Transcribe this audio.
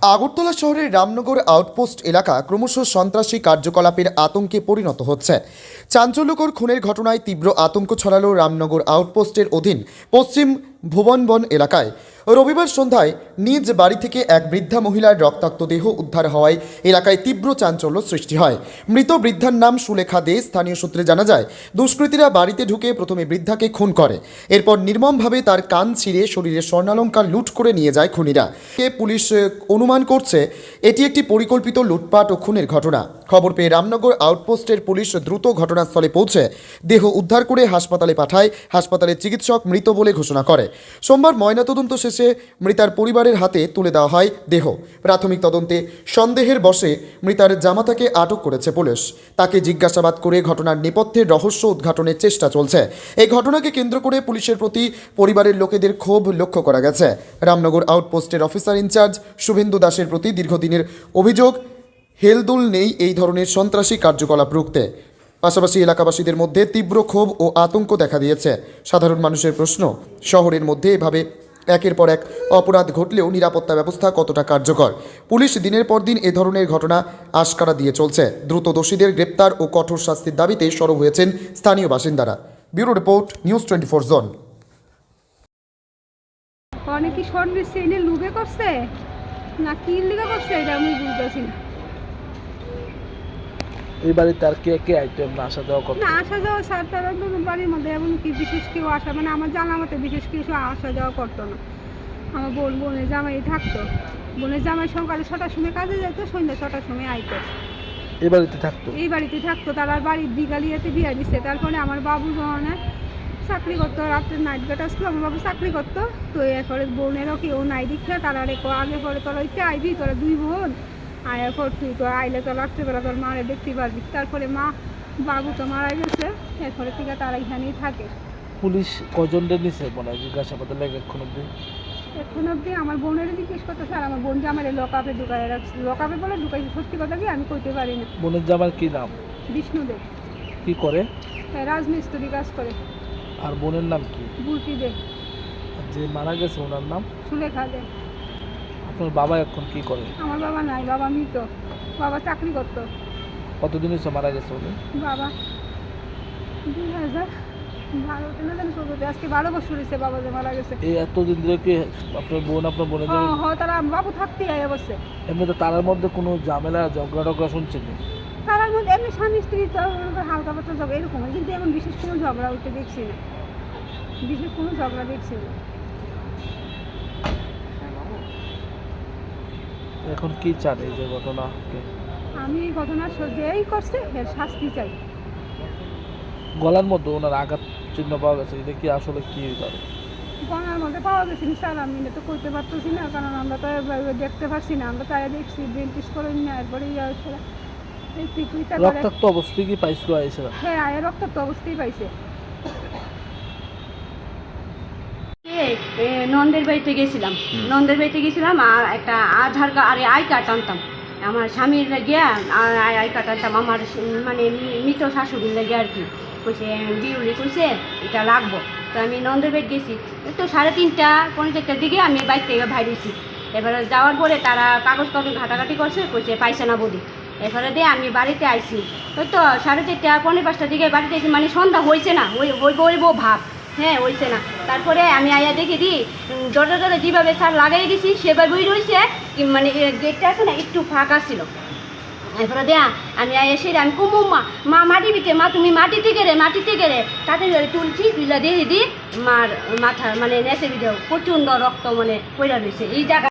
আগরতলা শহরের রামনগর আউটপোস্ট এলাকা ক্রমশ সন্ত্রাসী কার্যকলাপের আতঙ্কে পরিণত হচ্ছে। চাঞ্চল্যকর খুনের ঘটনায় তীব্র আতঙ্ক ছড়ালো রামনগর আউটপোস্টের অধীন পশ্চিম ভুবনবন এলাকায়। রবিবার সন্ধ্যায় নিজ বাড়ি থেকে এক বৃদ্ধা মহিলার রক্তাক্ত দেহ উদ্ধার হওয়ায় এলাকায় তীব্র চাঞ্চল্য সৃষ্টি হয়। মৃত বৃদ্ধার নাম সুলেখা দে। স্থানীয় সূত্রে জানা যায়, দুষ্কৃতীরা বাড়িতে ঢুকে প্রথমে বৃদ্ধাকে খুন করে, এরপর নির্মমভাবে তার কান ছিঁড়ে শরীরের স্বর্ণালংকার লুট করে নিয়ে যায় খুনিরা। পুলিশ অনুমান করছে এটি একটি পরিকল্পিত লুটপাট ও খুনের ঘটনা। খবর পেয়ে রামনগর আউটপোস্টের পুলিশ দ্রুত ঘটনাস্থলে পৌঁছে দেহ উদ্ধার করে হাসপাতালে পাঠায়। হাসপাতালের চিকিৎসক মৃত বলে ঘোষণা করে। সোমবার ময়নাতদন্ত শেষে মৃতার পরিবারের হাতে তুলে দেওয়া হয় দেহ। প্রাথমিক তদন্তে সন্দেহের বশে মৃতার জামাতাকে আটক করেছে পুলিশ। তাকে জিজ্ঞাসাবাদ করে ঘটনার নেপথ্যের রহস্য উদ্ঘাটনের চেষ্টা চলছে। এই ঘটনাকে কেন্দ্র করে পুলিশের প্রতি পরিবারের লোকেদের ক্ষোভ লক্ষ্য করা গেছে। রামনগর আউটপোস্টের অফিসার ইনচার্জ শুভেন্দু দাসের প্রতি দীর্ঘদিনের অভিযোগ, হেলদোল নেই এই ধরনের সন্ত্রাসী কার্যকলাপ রুখতে। পাশাপাশি এলাকাবাসীদের মধ্যে তীব্র ক্ষোভ ও আতঙ্ক দেখা দিয়েছে। সাধারণ মানুষের প্রশ্ন, শহরের মধ্যে এভাবে একের পর এক অপরাধ ঘটলেও নিরাপত্তা ব্যবস্থা কতটা কার্যকর? পুলিশ দিনের পর দিন এ ধরনের ঘটনা আশকারা দিয়ে চলছে। দ্রুত দোষীদের গ্রেপ্তার ও কঠোর শাস্তির দাবিতে সরব হয়েছেন স্থানীয় বাসিন্দারা। ব্যুরো রিপোর্ট, নিউজ 24 জন। অনেকে সর্ভিস এনে লুবে করছে না কি লিগা করছে এটা আমি বুঝতেছি না। এই বাড়িতে আর কে কে আইটেম না আসা যাওয়া করতে? না আসা যাওয়া স্যার তারা বাড়ির মধ্যে এমন কি বিশেষ কেউ আসা, মানে আমার জানা মতে বিশেষ কিছু আসা যাওয়া করতো না। আমার বোনের জামাই থাকতো, বোনের জামাই সকালে 6টার সময় কাজে যেত, সন্ধ্যা 6টার সময় আইতো। এই বাড়িতে থাকতো? এই বাড়িতে থাকতো। তার আর বাড়ির বিকালিয়াতে বিয়ে দিচ্ছে। তারপরে আমার বাবু যখন চাকরি করতো, রাত্রে নাইট গার্ড আসলো, আমার বাবু চাকরি করতো। তো এরপরে বোনেরও কেউ নাই দীক্ষা, তারা রেখো আগে পরে তোরা ওইতে আইবি, তোরা দুই বোন আয়ার পর তুই তো আইলে তো রাত্রেবেলা তোর মারে দেখতে পারবি। তারপরে বাবু তো মারা গেছে, এরপরে থেকে তারা এখানেই থাকে। পুলিশ কজনদের নিছে মনে হয় জিজ্ঞাসাবাদের লাগে এখন অব্দি? এখন অব্দি আমার বোনের জিজ্ঞেস করতেছে, আর আমার বোন জামাই লকআপে ঢুকাই রাখছে। লকআপে বলে ঢুকাইছে, সত্যি কথা কি আমি কইতে পারি না। বোনের জামার কি নাম? বিষ্ণুদেব। কি করে? রাজমিস্ত্রি কাজ করে। আর বোনের নাম কি? বুলটি দে। যে মারা গেছে ওনার নাম? সুলেখা দে। আপনার বাবা এখন কি করে? আমার বাবা নাই, বাবা মৃত। বাবা চাকরি করতো। কতদিন হয়েছে মারা গেছে উনি? বাবা 2012-তে না জানি 14-তে, আজকে 12 বছর হয়েছে বাবা যে মারা গেছে। এই এতদিন ধরে কি আপনার বোনের জন্য? হ্যাঁ, তারা বাবু থাকতেই আয় অবশ্যই। এমনিতে তার মধ্যে কোনো ঝামেলা ঝগড়া টগড়া শুনছেন? তার মধ্যে এমনি স্বামী স্ত্রী তো হালকা পাতলা ঝগড়া এরকম, কিন্তু এমন বিশেষ কোনো ঝগড়া উঠতে দেখছি না। বিশেষ কোনো ঝগড়া দেখছি না। এখন কি চান এই যে ঘটনাকে? আমি এই ঘটনা যেই করছে এর শাস্তি চাই। গলার মধ্যে ওনার আঘাত চিহ্ন পাওয়া গেছে, এটা কি আসলে কি করে? গলার মধ্যে পাওয়া গেছে স্যার, আমি তো করতে পারতেছি না, কারণ আমরা তো দেখতে পাচ্ছি না। আমরা তাই দেখছি ডেন্টিস্ট করে নিয়ে এরপরে রক্তাক্ত অবস্থায় কি পাইছিল? হ্যাঁ, আয়ের রক্তাক্ত অবস্থায় পাইছে। নন্দের বাড়িতে গেছিলাম আর একটা আধার কার্ড আর আই কার্ড আনতাম। আমার স্বামীর গিয়া আর আই কার্ড আনতাম আমার মানে মৃত শাশুড়ির লাগে আর কি। কইছে বিউলি কইছে এটা লাগবো। তো আমি নন্দের বাড়ি গেছি, তো 3:30 পৌনে 4টার দিকে আমি বাইক থেকে বাইরেছি। এবারে যাওয়ার পরে তারা কাগজ ঘাটাঘাটি করছে, কইছে পাইছে না বলি। এরপরে দিয়ে আমি বাড়িতে আইছি, ওই তো 4:30 পৌনে 5টার দিকে বাড়িতে আইছি, মানে সন্ধ্যা হয়েছে না, ওই ভাব। হ্যাঁ, হয়েছে না। তারপরে আমি আয়া দেখি দিই দরজা যেভাবে স্যার লাগাই দিছি সেভাবেই রয়েছে, মানে গেটটা আছে না একটু ফাঁকা ছিল। এরপরে দেয়া আমি এসে আমি কুমু মা মাটি দিতে, মা তুমি মাটিতে গেলে তাতে তুলছি, তুলে দিয়ে দিই মার মাথা মানে নেচে দিও প্রচণ্ড রক্ত মানে পড়া রয়েছে এই জায়গা।